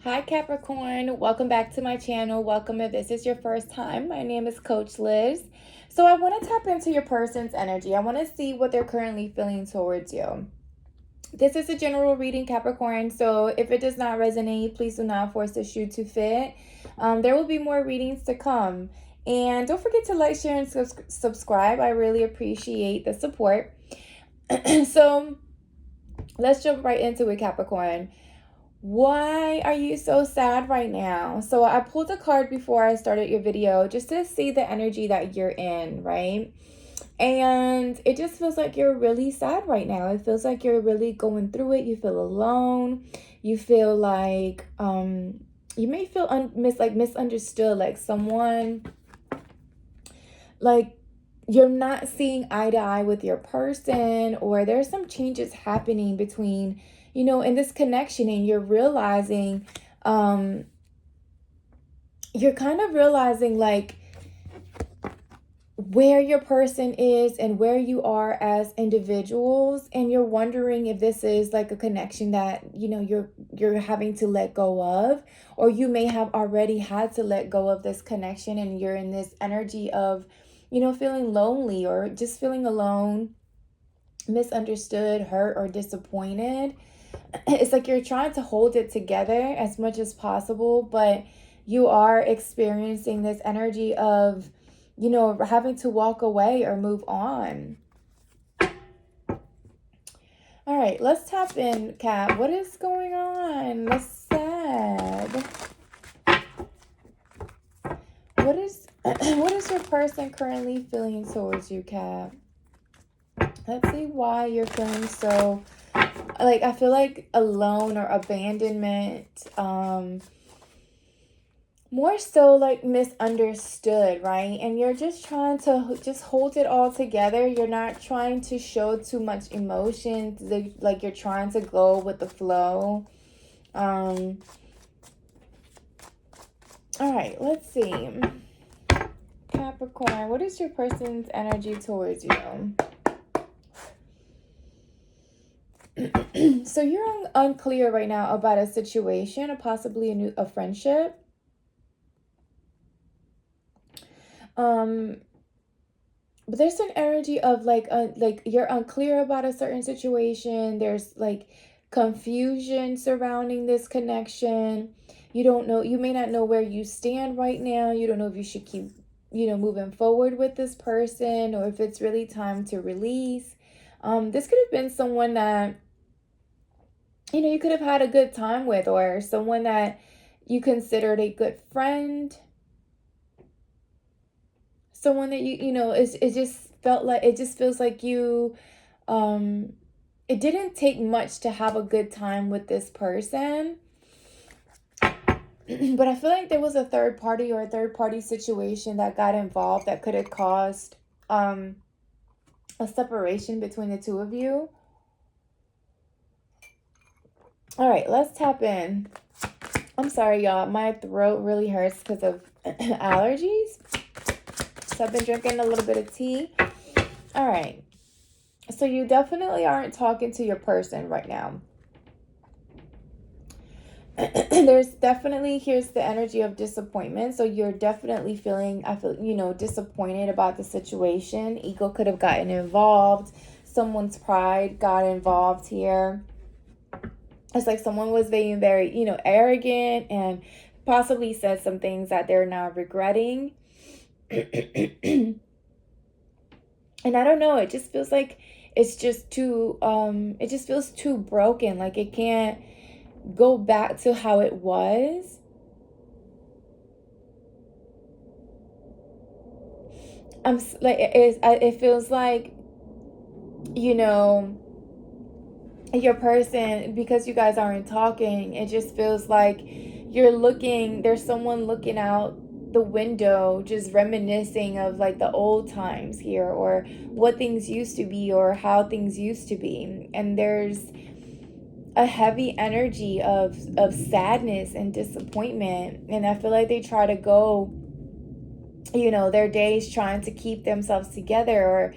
Hi Capricorn, welcome back to my channel. Welcome if this is your first time. My name is Coach Liz. So I want to tap into your person's energy. I want to see what they're currently feeling towards you. This is a general reading, Capricorn, so if it does not resonate, please do not force the shoe to fit. There will be more readings to come. And don't forget to like, share, and subscribe. I really appreciate the support. So let's jump right into it, Capricorn. Why are you so sad right now? So I pulled a card before I started your video just to see the energy that you're in, right? And it just feels like you're really sad right now. It feels like you're really going through it. You feel alone. You feel like you may feel misunderstood, like someone, like you're not seeing eye to eye with your person, or there's some changes happening between, in this connection, and you're realizing, you're kind of realizing like where your person is and where you are as individuals, and you're wondering if this is like a connection that you're having to let go of, or you may have already had to let go of this connection, and you're in this energy of feeling lonely or just feeling alone, misunderstood, hurt, or disappointed. It's like you're trying to hold it together as much as possible, but you are experiencing this energy of, having to walk away or move on. All right, let's tap in, Kat. What is going on? That's sad. What is your person currently feeling towards you, Kat? Let's see why you're feeling so, like, I feel like alone or abandonment, more so like misunderstood, right? And you're just trying to just hold it all together. You're not trying to show too much emotion, like you're trying to go with the flow. All right, let's see. Capricorn, what is your person's energy towards you? So you're unclear right now about a situation, or possibly a friendship. But there's an energy of like you're unclear about a certain situation. There's like confusion surrounding this connection. You don't know, you may not know where you stand right now. You don't know if you should keep, moving forward with this person, or if it's really time to release. This could have been someone that, you could have had a good time with, or someone that you considered a good friend. Someone that it just felt like, it just feels like you, it didn't take much to have a good time with this person. But I feel like there was a third party situation that got involved that could have caused a separation between the two of you. All right, let's tap in. I'm sorry, y'all. My throat really hurts because of allergies. So I've been drinking a little bit of tea. All right. So you definitely aren't talking to your person right now. There's definitely, here's the energy of disappointment. So you're definitely feeling, disappointed about the situation. Ego could have gotten involved. Someone's pride got involved here. It's like someone was being very, arrogant, and possibly said some things that they're now regretting. And I don't know, it just feels like it's just too, it just feels too broken. Like it can't go back to how it was. I'm like, it feels like, your person, because you guys aren't talking, it just feels like there's someone looking out the window, just reminiscing of like the old times here, or what things used to be, or how things used to be. And there's a heavy energy of sadness and disappointment. And I feel like they try to go, their days trying to keep themselves together, or,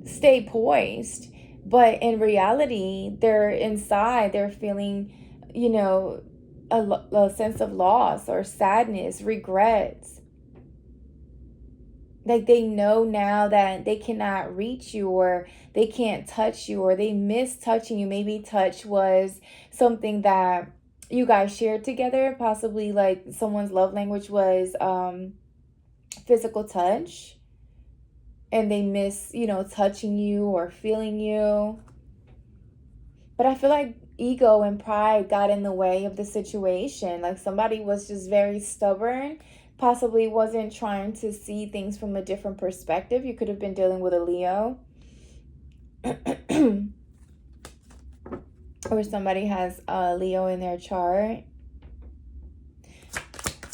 stay poised. But in reality, they're inside, they're feeling, you know, a sense of loss or sadness, regrets. Like they know now that they cannot reach you, or they can't touch you, or they miss touching you. Maybe touch was something that you guys shared together. Possibly like someone's love language was physical touch, and they miss, touching you or feeling you. But I feel like ego and pride got in the way of the situation. Like somebody was just very stubborn, possibly wasn't trying to see things from a different perspective. You could have been dealing with a Leo. Or somebody has a Leo in their chart.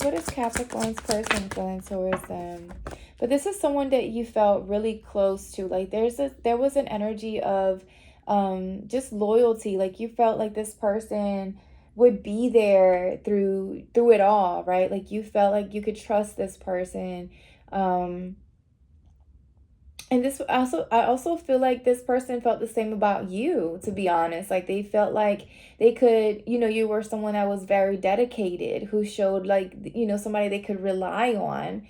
What is Capricorn's person feeling towards them? But this is someone that you felt really close to. Like there was an energy of just loyalty. Like you felt like this person would be there through it all, right? Like you felt like you could trust this person. And I also feel like this person felt the same about you, to be honest. Like they felt like they could, you were someone that was very dedicated, who showed like, somebody they could rely on.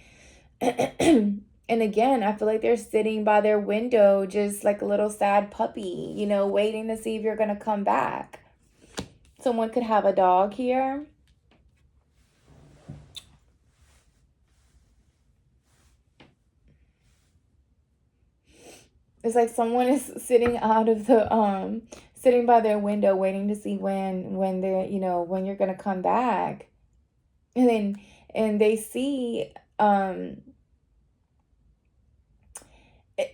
And again, I feel like they're sitting by their window just like a little sad puppy, waiting to see if you're going to come back. Someone could have a dog here. It's like someone is sitting sitting by their window waiting to see when they're, when you're going to come back. And they see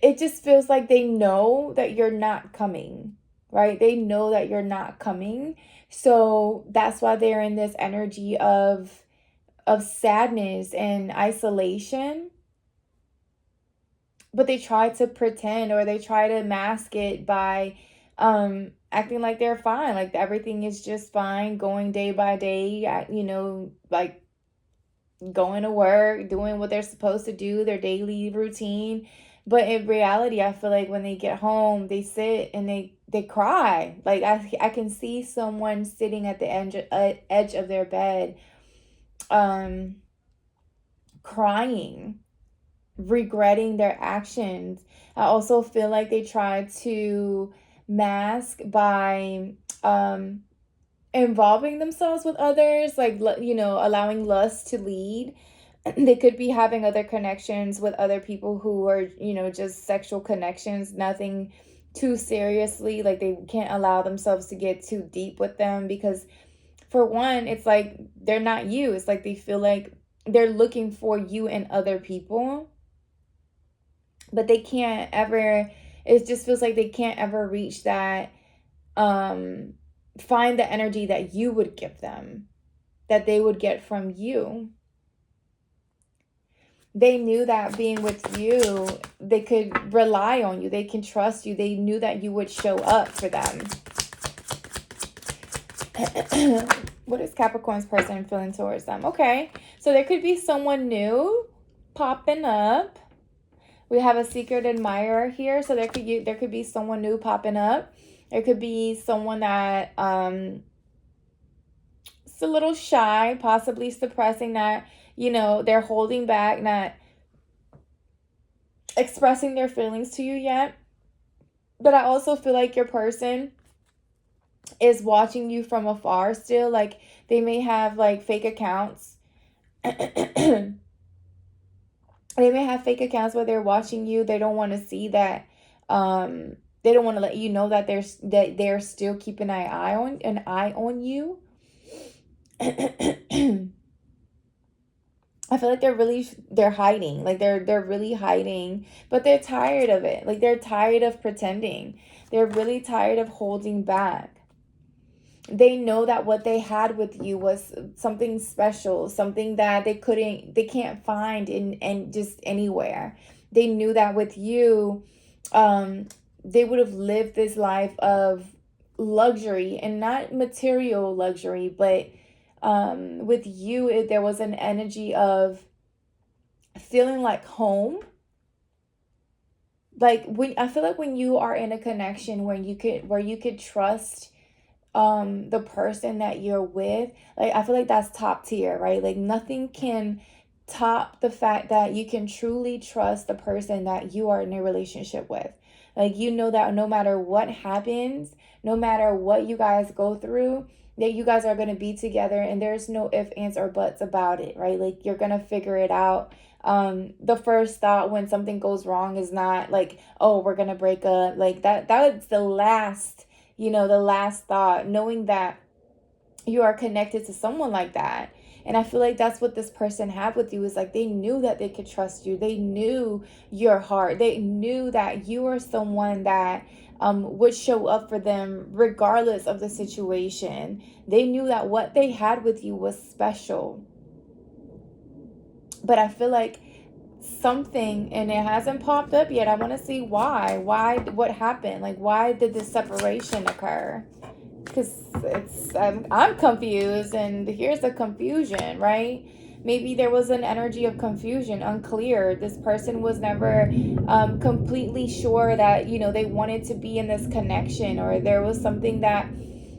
it just feels like they know that you're not coming, right? They know that you're not coming. So that's why they're in this energy of sadness and isolation. But they try to pretend, or they try to mask it by acting like they're fine, like everything is just fine, going day by day, like going to work, doing what they're supposed to do, their daily routine. But in reality, I feel like when they get home, they sit and they cry. Like I can see someone sitting at the edge of their bed, crying, regretting their actions. I also feel like they try to mask by involving themselves with others, like, allowing lust to lead. They could be having other connections with other people who are, just sexual connections, nothing too seriously. Like they can't allow themselves to get too deep with them because, for one, it's like they're not you. It's like they feel like they're looking for you and other people, but they can't ever, it just feels like they can't ever reach that, find the energy that you would give them, that they would get from you. They knew that being with you, they could rely on you, they can trust you, they knew that you would show up for them. What is Capricorn's person feeling towards them? Okay, so there could be someone new popping up. We have a secret admirer here, so there could be someone new popping up. There could be someone that is a little shy, possibly suppressing that, they're holding back, not expressing their feelings to you yet. But I also feel like your person is watching you from afar still. Like they may have like fake accounts. They may have fake accounts where they're watching you. They don't want to see that. They don't want to let you know that they're still keeping an eye on you. I feel like they're hiding. Like they're really hiding, but they're tired of it. Like they're tired of pretending. They're really tired of holding back. They know that what they had with you was something special, something that they can't find in just anywhere. They knew that with you, they would have lived this life of luxury, and not material luxury, but with you, there was an energy of feeling like home. Like I feel like when you are in a connection where you could trust the person that you're with, like, I feel like that's top tier, right? Like, nothing can top the fact that you can truly trust the person that you are in a relationship with. Like, you know that no matter what happens, no matter what you guys go through, that you guys are going to be together, and there's no ifs, ands, or buts about it, right? Like, you're going to figure it out. The first thought when something goes wrong is not like, oh, we're going to break up. Like, that was the last, the last thought, knowing that you are connected to someone like that. And I feel like that's what this person had with you, is like, they knew that they could trust you. They knew your heart. They knew that you are someone that would show up for them regardless of the situation. They knew that what they had with you was special. But I feel like something, and it hasn't popped up yet. I want to see why. What happened? Like, why did this separation occur? Because I'm confused, and here's the confusion, right? Maybe there was an energy of confusion, unclear. This person was never completely sure that, they wanted to be in this connection, or there was something that,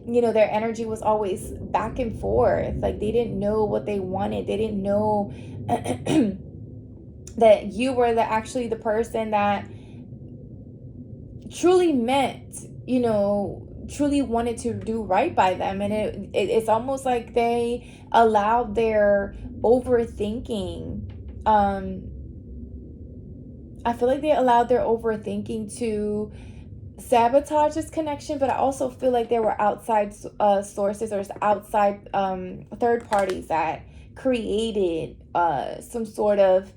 their energy was always back and forth. Like, they didn't know what they wanted. They didn't know that you were actually the person that truly meant, truly wanted to do right by them. And it's almost like they allowed their overthinking, I feel like they allowed their overthinking to sabotage this connection. But I also feel like there were outside sources, or outside third parties that created some sort of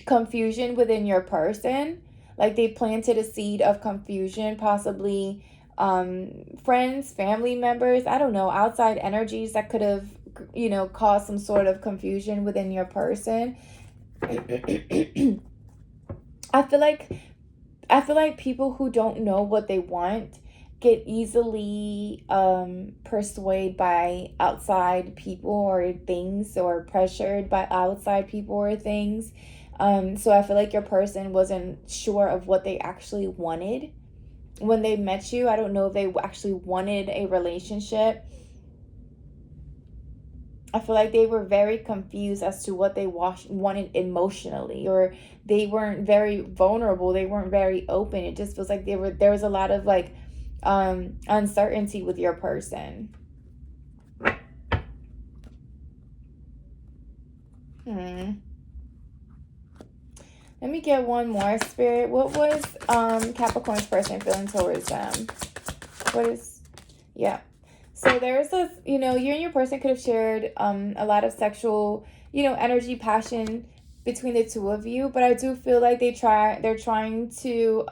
confusion within your person. Like, they planted a seed of confusion, possibly friends, family members, I don't know, outside energies that could have, caused some sort of confusion within your person. I feel like people who don't know what they want get easily persuaded by outside people or things, or pressured by outside people or things. So I feel like your person wasn't sure of what they actually wanted when they met you. I don't know if they actually wanted a relationship. I feel like they were very confused as to what they wanted emotionally, or they weren't very vulnerable. They weren't very open. It just feels like there was a lot of like uncertainty with your person. Let me get one more, Spirit. What was Capricorn's person feeling towards them? Yeah. So there's this, you and your person could have shared a lot of sexual, energy, passion between the two of you. But I do feel like they're trying to,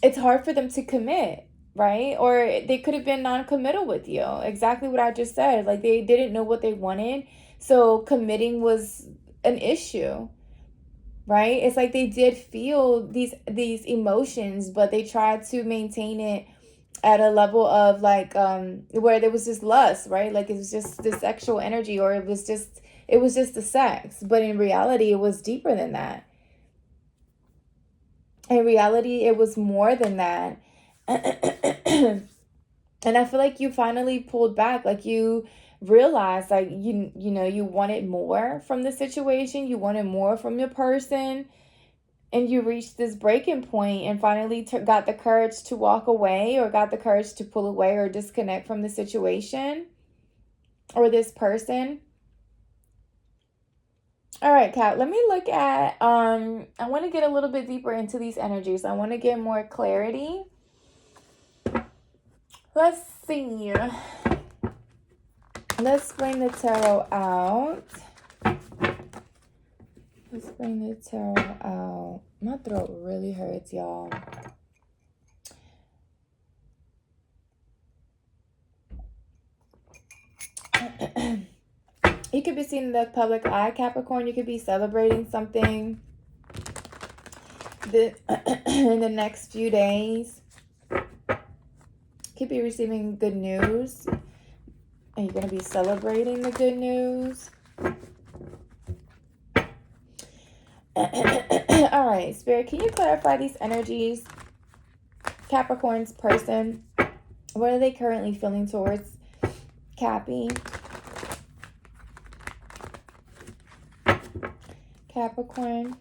it's hard for them to commit, right? Or they could have been non-committal with you. Exactly what I just said. Like, they didn't know what they wanted. So committing was an issue. Right? It's like they did feel these emotions, but they tried to maintain it at a level of like where there was just lust, right? Like, it was just the sexual energy, or it was just the sex. But in reality, it was deeper than that. In reality, it was more than that. And I feel like you finally pulled back. Like, you realized, like, you wanted more from the situation. You wanted more from your person. And you reached this breaking point and finally got the courage to walk away, or got the courage to pull away or disconnect from the situation or this person. All right, Kat, let me look at, I want to get a little bit deeper into these energies. I want to get more clarity. Let's see. Let's bring the tarot out. Let's bring the tarot out. My throat really hurts, y'all. You could be seen in the public eye, Capricorn. You could be celebrating something in the next few days. Could be receiving good news, and you're going to be celebrating the good news. All right, Spirit, can you clarify these energies? Capricorn's person, what are they currently feeling towards Cappy? Capricorn.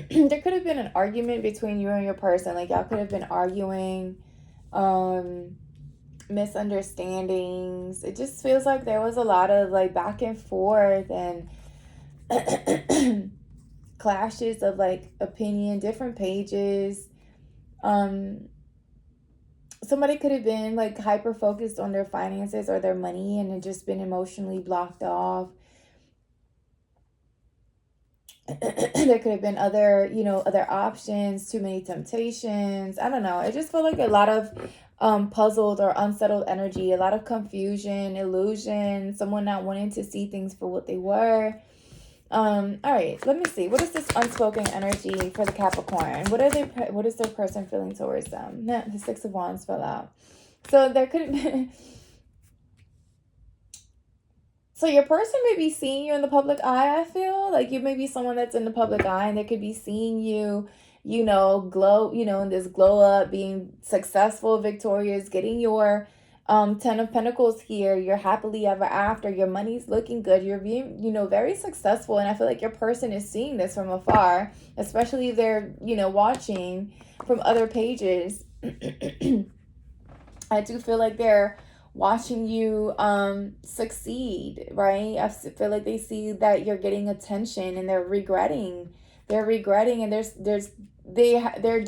There could have been an argument between you and your person. Like, y'all could have been arguing, misunderstandings. It just feels like there was a lot of like back and forth and clashes of like opinion, different pages. Somebody could have been like hyper focused on their finances or their money and had just been emotionally blocked off. There could have been other, other options, too many temptations. I don't know. I just feel like a lot of puzzled or unsettled energy, a lot of confusion, illusion, someone not wanting to see things for what they were. All right, let me see. What is this unspoken energy for the Capricorn? What is their person feeling towards them? The Six of Wands fell out. So there could have been... So your person may be seeing you in the public eye, I feel. Like you may be someone that's in the public eye and they could be seeing you, glow, in this glow up, being successful, victorious, getting your 10 of Pentacles here. You're happily ever after. Your money's looking good. You're being, very successful. And I feel like your person is seeing this from afar, especially if they're, watching from other pages. I do feel like they're watching you succeed, right? I feel like they see that you're getting attention and they're regretting and they're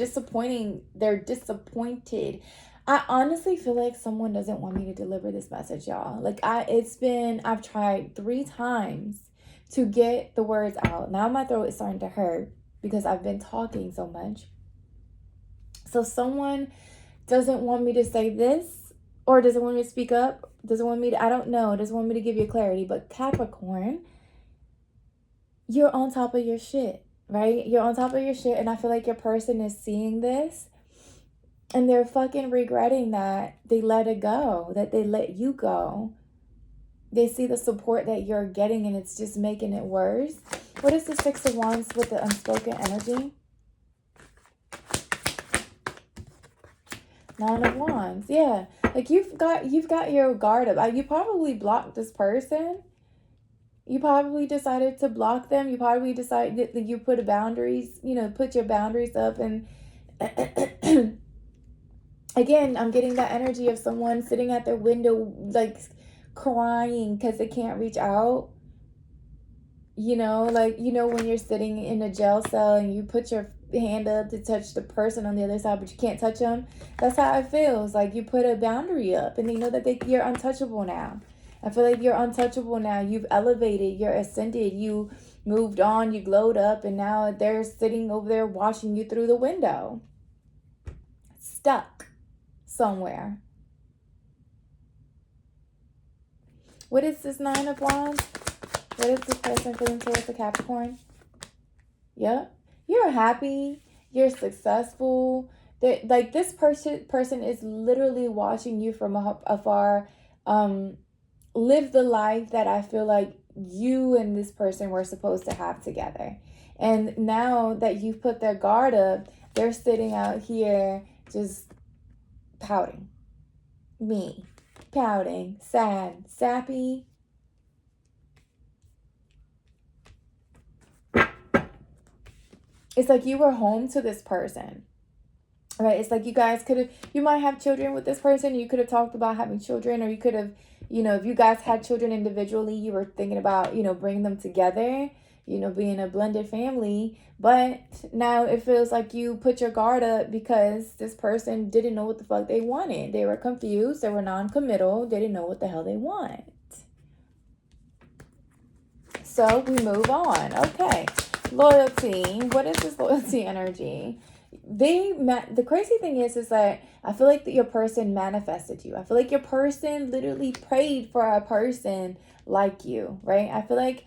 disappointed. I honestly feel like someone doesn't want me to deliver this message, y'all. Like I've tried 3 times to get the words out. Now my throat is starting to hurt because I've been talking so much. So someone doesn't want me to say this, or doesn't want me to speak up, doesn't want me to, I don't know, doesn't want me to give you clarity. But Capricorn, you're on top of your shit, right? You're on top of your shit, and I feel like your person is seeing this, and they're fucking regretting that they let it go, that they let you go. They see the support that you're getting, and it's just making it worse. What is the Six of Wands with the unspoken energy? 9 of Wands, yeah. Like you've got your guard up. You probably blocked this person. You probably decided to block them. You probably decided that you put boundaries, put your boundaries up. And again, I'm getting that energy of someone sitting at their window, like crying because they can't reach out. When you're sitting in a jail cell and you put your hand up to touch the person on the other side, but you can't touch them. That's how it feels. Like you put a boundary up and they know that you're untouchable now. I feel like you're untouchable now. You've elevated, you're ascended, you moved on, you glowed up, and now they're sitting over there watching you through the window. Stuck somewhere. What is this 9 of Wands? What is this person feeling towards the Capricorn? Yep. You're happy. You're successful. Like this person is literally watching you from afar. Live the life that I feel like you and this person were supposed to have together. And now that you've put their guard up, they're sitting out here just pouting. Pouting, sad, sappy. It's like you were home to this person, right? It's like you might have children with this person. You could have talked about having children, or you could have, if you guys had children individually, you were thinking about, bringing them together, being a blended family. But now it feels like you put your guard up because this person didn't know what the fuck they wanted. They were confused. They were non-committal. They didn't know what the hell they want. So we move on. Okay. Loyalty. What is this loyalty energy? The crazy thing is that I feel like your person manifested you. I feel like your person literally prayed for a person like you, right? I feel like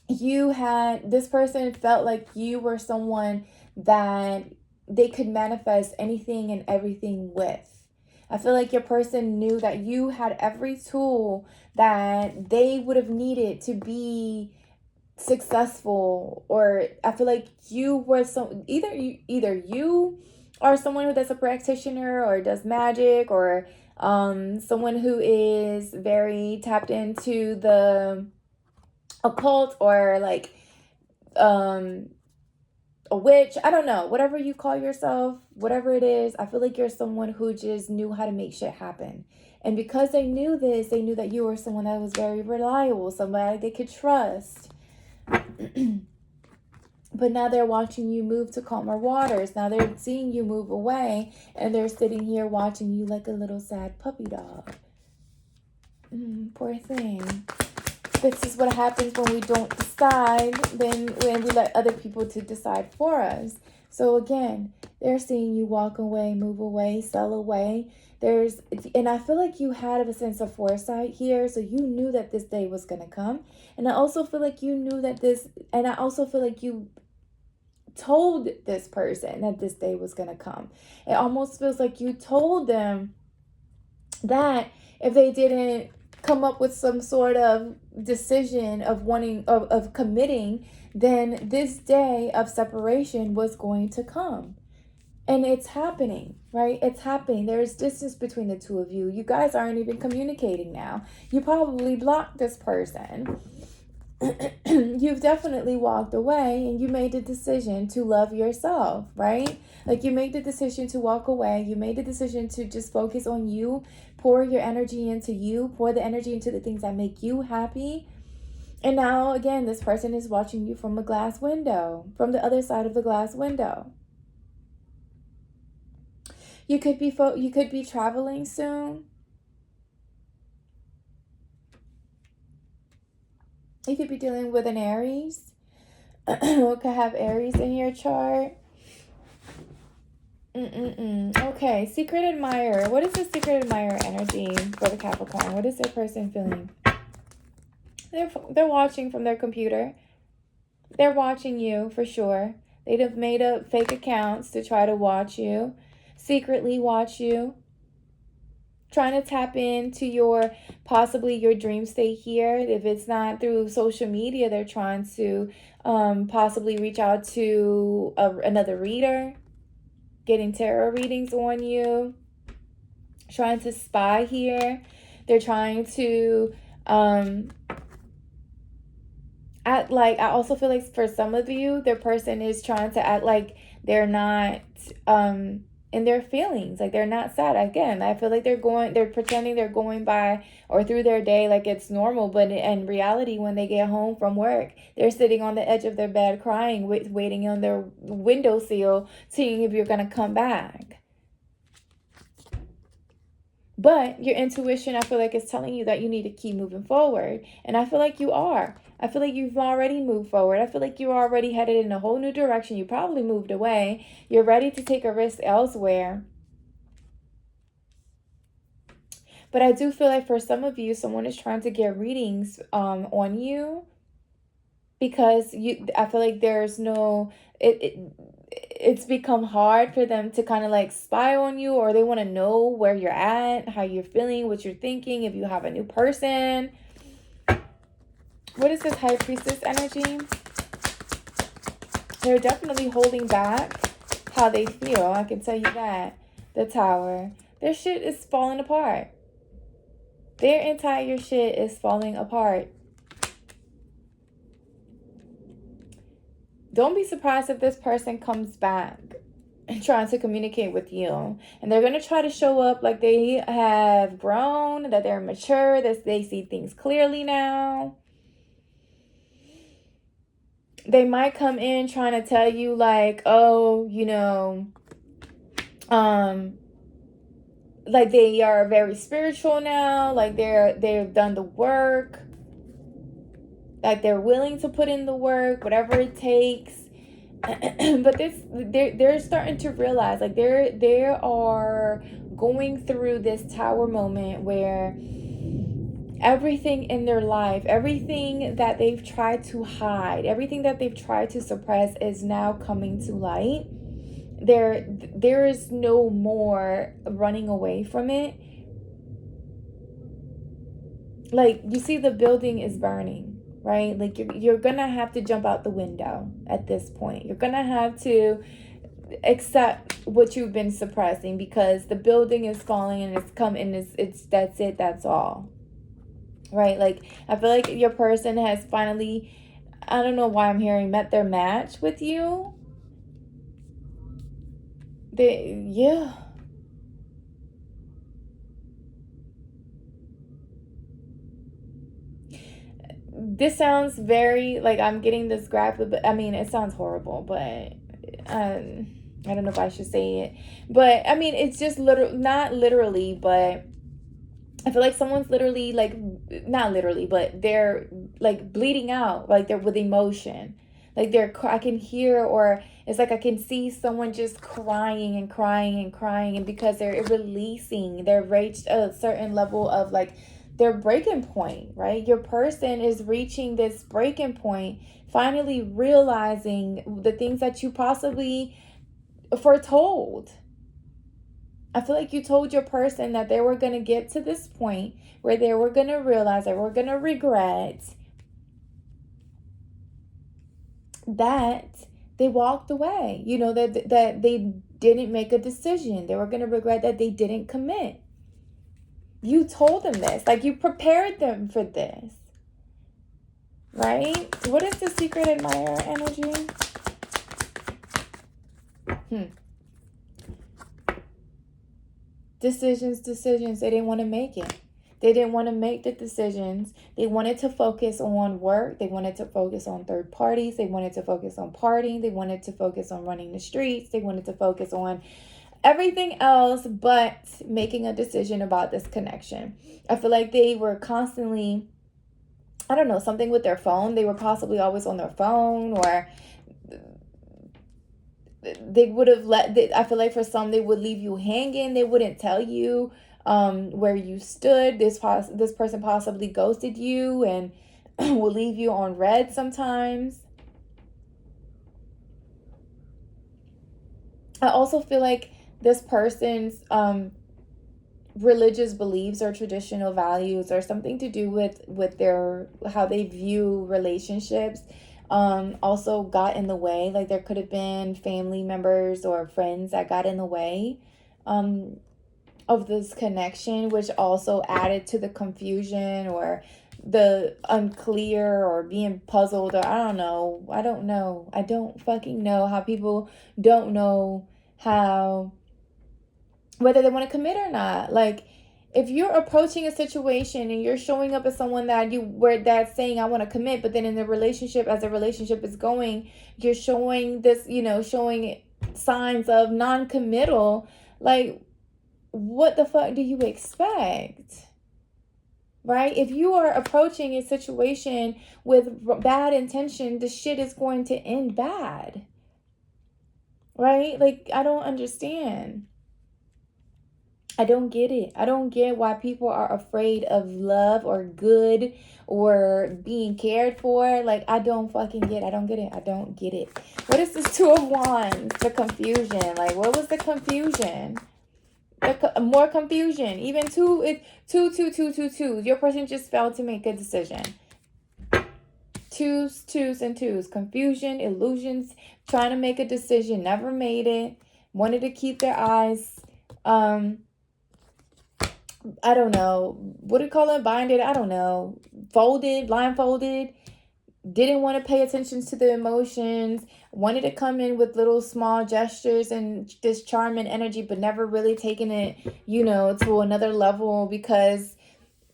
this person felt like you were someone that they could manifest anything and everything with. I feel like your person knew that you had every tool that they would have needed to be successful. Or I feel like you were either you are someone who does a practitioner or does magic, or someone who is very tapped into the occult, or like a witch. I don't know, whatever you call yourself, whatever it is. I feel like you're someone who just knew how to make shit happen. And because they knew this, they knew that you were someone that was very reliable, somebody they could trust. But now they're watching you move to calmer waters. Now they're seeing you move away, and they're sitting here watching you like a little sad puppy dog. Poor thing. This is what happens when we don't decide, then when we let other people to decide for us. So again, they're seeing you walk away, move away, sell away. And I feel like you had a sense of foresight here, so you knew that this day was going to come. And I also feel like you knew that I also feel like you told this person that this day was going to come. It almost feels like you told them that if they didn't come up with some sort of decision of committing, then this day of separation was going to come. And it's happening, right? It's happening. There's distance between the two of you. You guys aren't even communicating now. You probably blocked this person. You've definitely walked away, and you made the decision to love yourself, right? Like, you made the decision to walk away. You made the decision to just focus on you, pour your energy into you, pour the energy into the things that make you happy. And now, again, this person is watching you from a glass window, from the other side of the glass window. You could be traveling soon. You could be dealing with an Aries. You could have Aries in your chart. Okay, secret admirer. What is the secret admirer energy for the Capricorn? What is their person feeling? They're watching from their computer. They're watching you for sure. They'd have made up fake accounts to try to watch you, secretly watch you, trying to tap into possibly your dream state here. If it's not through social media, they're trying to possibly reach out to another reader, getting tarot readings on you, trying to spy here. They're trying to act like, I also feel like for some of you, their person is trying to act like they're not in their feelings, like they're not sad. Again, I feel like they're pretending they're going by or through their day like it's normal, but in reality, when they get home from work, they're sitting on the edge of their bed crying, waiting on their windowsill, seeing if you're going to come back. But your intuition, I feel like, is telling you that you need to keep moving forward. And I feel like you are. I feel like you've already moved forward. I feel like you're already headed in a whole new direction. You probably moved away. You're ready to take a risk elsewhere. But I do feel like for some of you, someone is trying to get readings on you. Because I feel like there's no... It's become hard for them to kind of like spy on you, or they want to know where you're at, how you're feeling, what you're thinking, if you have a new person. What is this High Priestess energy? They're definitely holding back how they feel. I can tell you that. The Tower. Their shit is falling apart. Their entire shit is falling apart. Don't be surprised if this person comes back and trying to communicate with you. And they're going to try to show up like they have grown, that they're mature, that they see things clearly now. They might come in trying to tell you like, oh, you know, like they are very spiritual now, like they've done the work, like they're willing to put in the work, whatever it takes. But they're starting to realize, like they are going through this Tower moment where Everything in their life, everything that they've tried to hide, everything that they've tried to suppress is now coming to light. There is no more running away from it. Like, you see, the building is burning, right? Like, you're gonna have to jump out the window at this point. You're gonna have to accept what you've been suppressing, because the building is falling and it's coming. It's that's it, that's all. Right? Like, I feel like your person has finally, I don't know why I'm hearing, met their match with you. Yeah. This sounds very, like, I'm getting this graphic, but I mean, it sounds horrible, but I don't know if I should say it. But I mean, it's just not literally, but I feel like someone's literally, like, not literally, but they're like bleeding out, like they're with emotion. Like I can hear, or it's like I can see someone just crying and crying and crying, and because they're releasing, they've reached a certain level of, like, their breaking point, right? Your person is reaching this breaking point, finally realizing the things that you possibly foretold. I feel like you told your person that they were going to get to this point where they were going to realize, they were going to regret that they walked away. You know, that they didn't make a decision. They were going to regret that they didn't commit. You told them this. Like, you prepared them for this. Right? What is the secret admirer energy? Decisions. They didn't want to make it. They didn't want to make the decisions. They wanted to focus on work. They wanted to focus on third parties. They wanted to focus on partying. They wanted to focus on running the streets. They wanted to focus on everything else but making a decision about this connection. I feel like they were constantly, I don't know, something with their phone. They were possibly always on their phone, or they would have I feel like for some, they would leave you hanging. They wouldn't tell you where you stood. This person possibly ghosted you and will leave you on red sometimes. I also feel like this person's religious beliefs or traditional values, or something to do with their, how they view relationships, also got in the way. Like, there could have been family members or friends that got in the way of this connection, which also added to the confusion or the unclear or being puzzled, or I don't know. I don't fucking know how people don't know how, whether they want to commit or not. Like, if you're approaching a situation and you're showing up as someone that's saying I want to commit, but then in the relationship, as the relationship is going, you're showing this, showing signs of non-committal, like, what the fuck do you expect? Right? If you are approaching a situation with bad intention, the shit is going to end bad. Right? Like, I don't understand. I don't get it. I don't get why people are afraid of love or good or being cared for. Like, I don't fucking get it. I don't get it. I don't get it. What is this Two of Wands? The confusion. Like, what was the confusion? More confusion. Even two. Your person just failed to make a decision. Twos, and twos. Confusion, illusions, trying to make a decision, never made it. Wanted to keep their eyes, I don't know, what do you call it? Binded? I don't know. Folded, blindfolded. Didn't want to pay attention to the emotions. Wanted to come in with little small gestures and this charm and energy, but never really taking it, to another level, because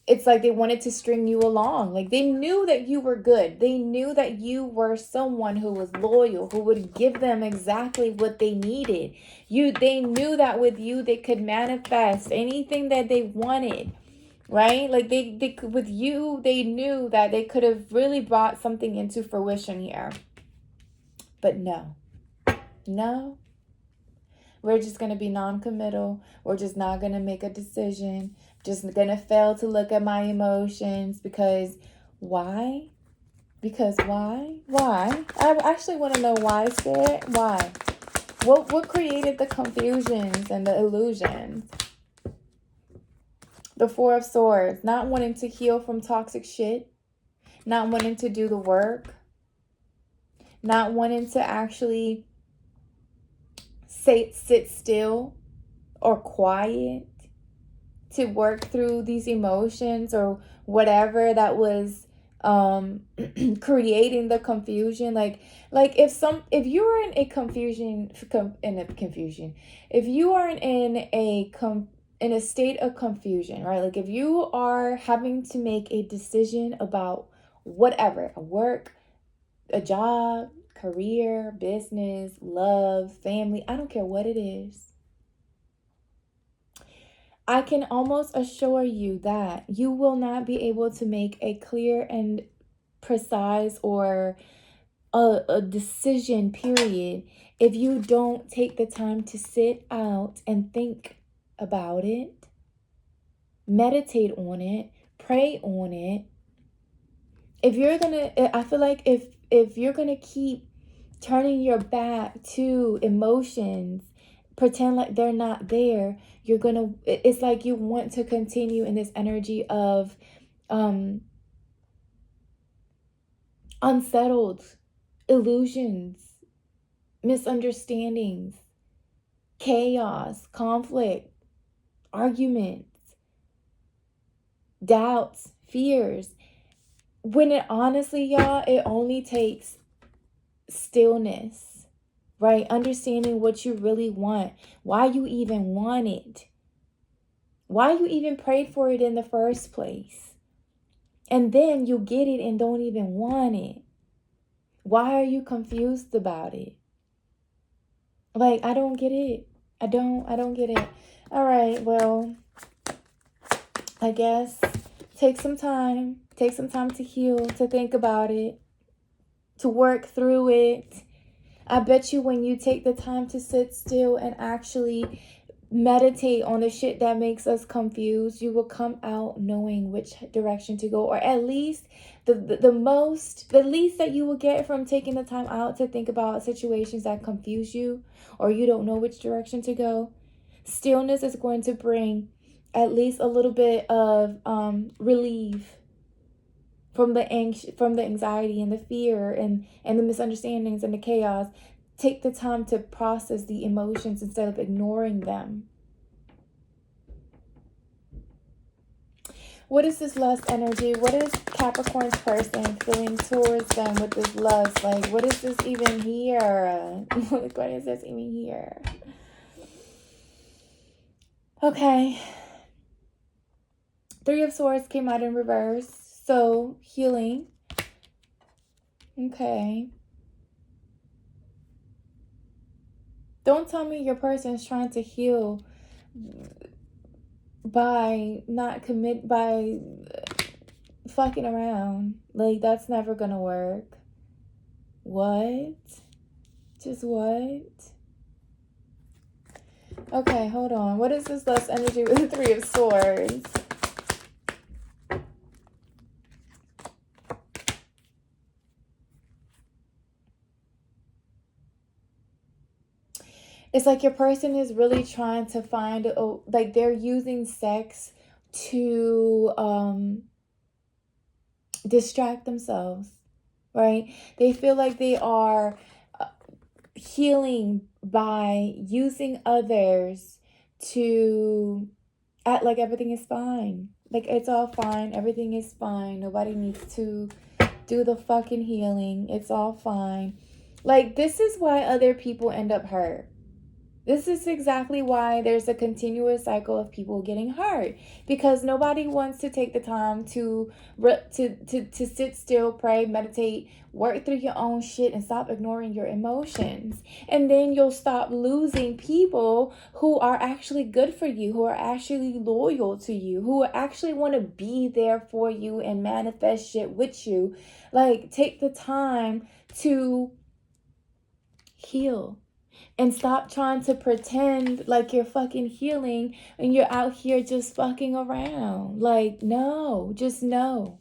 it's like they wanted to string you along. Like, they knew that you were good. They knew that you were someone who was loyal, who would give them exactly what they needed. They knew that with you, they could manifest anything that they wanted, right? Like, they with you, they knew that they could have really brought something into fruition here. But no. We're just going to be non-committal. We're just not going to make a decision. Just going to fail to look at my emotions because why? Because why? Why? I actually want to know why, Spirit. Why? What created the confusions and the illusions? The Four of Swords. Not wanting to heal from toxic shit. Not wanting to do the work. Not wanting to actually sit still or quiet to work through these emotions or whatever that was creating the confusion. Like if you are in a confusion, if you are in a state of confusion, right? Like if you are having to make a decision about whatever, a work, a job, career, business, love, family, I don't care what it is, I can almost assure you that you will not be able to make a clear and precise or a decision, period, if you don't take the time to sit out and think about it, meditate on it, pray on it. If you're gonna, I feel like if you're gonna keep turning your back to emotions, pretend like they're not there, it's like you want to continue in this energy of unsettled illusions, misunderstandings, chaos, conflict, arguments, doubts, fears. When it honestly, y'all, it only takes stillness, right? Understanding what you really want, why you even want it, why you even prayed for it in the first place. And then you get it and don't even want it. Why are you confused about it? Like, I don't get it. I don't get it. All right, well, I guess take some time to heal, to think about it, to work through it. I bet you when you take the time to sit still and actually meditate on the shit that makes us confused, you will come out knowing which direction to go, or at least the least that you will get from taking the time out to think about situations that confuse you or you don't know which direction to go. Stillness is going to bring at least a little bit of relief from the anxiety and the fear and the misunderstandings and the chaos. Take the time to process the emotions instead of ignoring them. What is this lust energy? What is Capricorn's person feeling towards them with this lust? Like, what is this even here? Like, what is this even here? Okay. Three of Swords came out in reverse. So, healing. Okay. Don't tell me your person is trying to heal by fucking around. Like, that's never gonna work. What? Just what? Okay, hold on. What is this lust energy with the Three of Swords? It's like your person is really trying to find, like they're using sex to distract themselves, right? They feel like they are healing by using others to act like everything is fine. Like, it's all fine. Everything is fine. Nobody needs to do the fucking healing. It's all fine. Like, this is why other people end up hurt. This is exactly why there's a continuous cycle of people getting hurt, because nobody wants to take the time to sit still, pray, meditate, work through your own shit, and stop ignoring your emotions. And then you'll stop losing people who are actually good for you, who are actually loyal to you, who actually want to be there for you and manifest shit with you. Like, take the time to heal. And stop trying to pretend like you're fucking healing and you're out here just fucking around. Like, no, just no.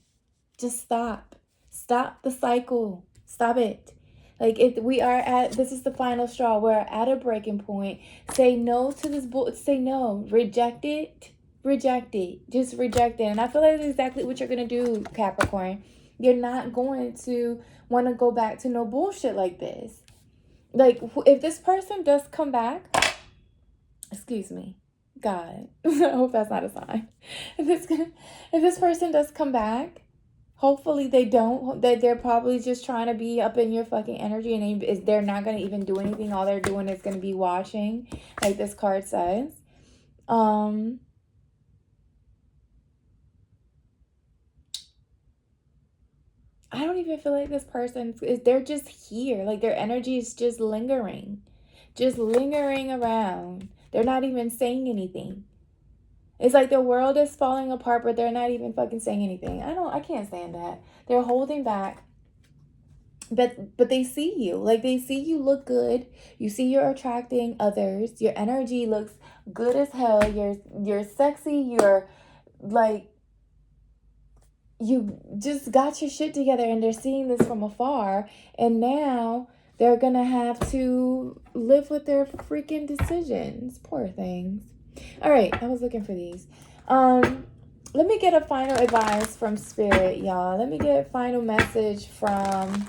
Just stop. Stop the cycle. Stop it. Like, if we are at, this is the final straw. We're at a breaking point. Say no to this bull. Say no. Reject it. Reject it. Just reject it. And I feel like that's exactly what you're going to do, Capricorn. You're not going to want to go back to no bullshit like this. Like, if this person does come back, excuse me, God, I hope that's not a sign. If this person does come back, hopefully they don't. They're probably just trying to be up in your fucking energy, and they're not going to even do anything. All they're doing is going to be watching, like this card says. I don't even feel like this person is, they're just here. Like, their energy is just lingering around. They're not even saying anything. It's like the world is falling apart, but they're not even fucking saying anything. I can't stand that. They're holding back. But they see you. Like, they see you look good. You see you're attracting others. Your energy looks good as hell. You're sexy. You're like, you just got your shit together, and they're seeing this from afar, and now they're gonna have to live with their freaking decisions. Poor things. All right, I was looking for these. Let me get a final advice from Spirit, y'all. Let me get a final message from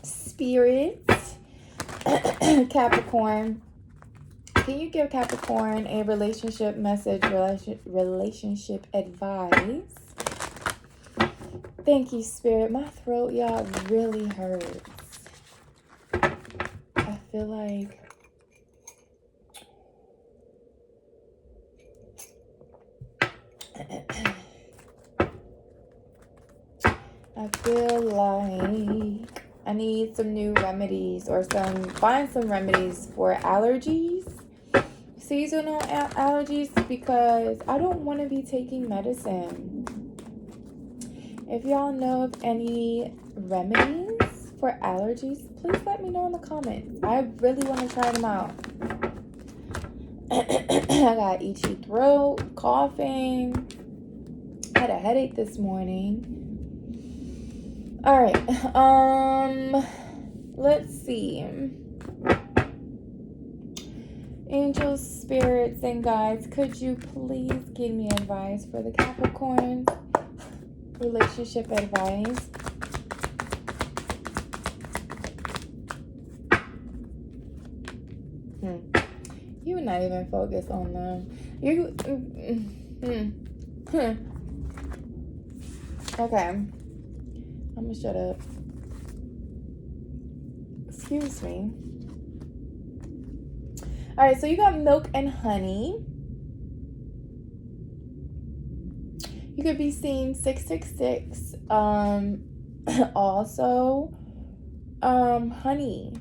Spirit. Capricorn, can you give Capricorn a relationship message, relationship advice? Thank you, Spirit. My throat, y'all, really hurts. I feel like I need some new remedies, or find some remedies for allergies, seasonal allergies, because I don't want to be taking medicine. If y'all know of any remedies for allergies, please let me know in the comments. I really want to try them out. I got itchy throat, coughing. I had a headache this morning. All right. Let's see. Angels, spirits, and guides, could you please give me advice for the Capricorns? Relationship advice. You would not even focus on them. Okay. I'm gonna shut up. Excuse me. All right, so you got milk and honey. You could be seeing 666. Also, honey.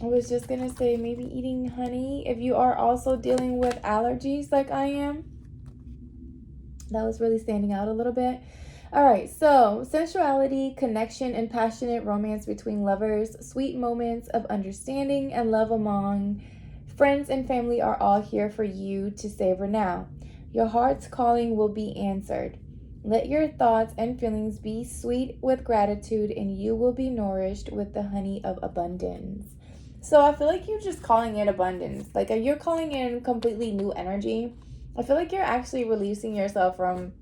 I was just gonna say maybe eating honey. If you are also dealing with allergies like I am. That was really standing out a little bit. All right, so sensuality, connection, and passionate romance between lovers, sweet moments of understanding and love among friends and family are all here for you to savor now. Your heart's calling will be answered. Let your thoughts and feelings be sweet with gratitude, and you will be nourished with the honey of abundance. So I feel like you're just calling in abundance. Like, you're calling in completely new energy. I feel like you're actually releasing yourself from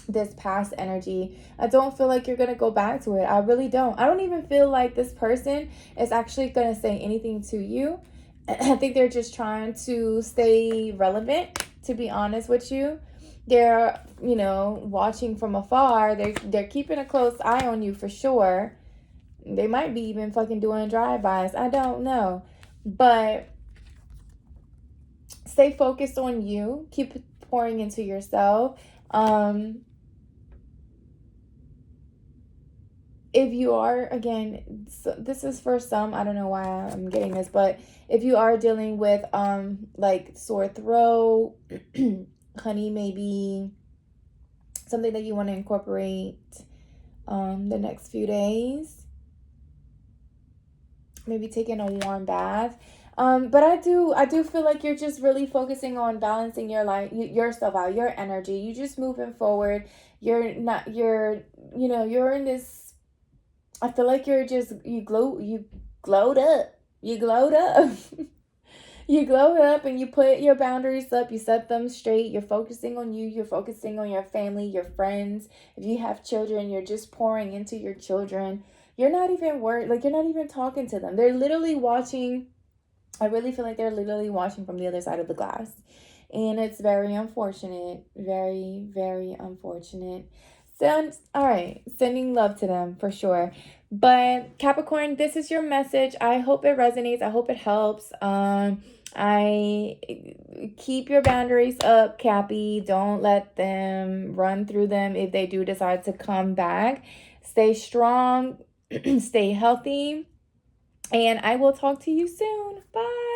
this past energy. I don't feel like you're going to go back to it. I really don't. I don't even feel like this person is actually going to say anything to you. I think they're just trying to stay relevant, to be honest with you. They're, watching from afar. They're keeping a close eye on you for sure. They might be even fucking doing drive-bys. I don't know. But stay focused on you. Keep pouring into yourself. If you are, again, so this is for some, I don't know why I'm getting this, but if you are dealing with like sore throat, honey may be something that you want to incorporate the next few days. maybe taking a warm bath. But I do feel like you're just really focusing on balancing your life, yourself out, your energy. You just moving forward. You're not, you're in this, I feel like you glowed up. You glowed up. You glow up and you put your boundaries up, you set them straight. You're focusing on you, you're focusing on your family, your friends. If you have children, you're just pouring into your children. You're not even worried, like, you're not even talking to them. They're literally watching. I really feel like they're literally watching from the other side of the glass. And it's very unfortunate. Very, very unfortunate. So, all right, sending love to them for sure. But Capricorn, this is your message. I hope it resonates. I hope it helps. I keep your boundaries up, Cappy. Don't let them run through them if they do decide to come back. Stay strong, stay healthy, and I will talk to you soon. Bye.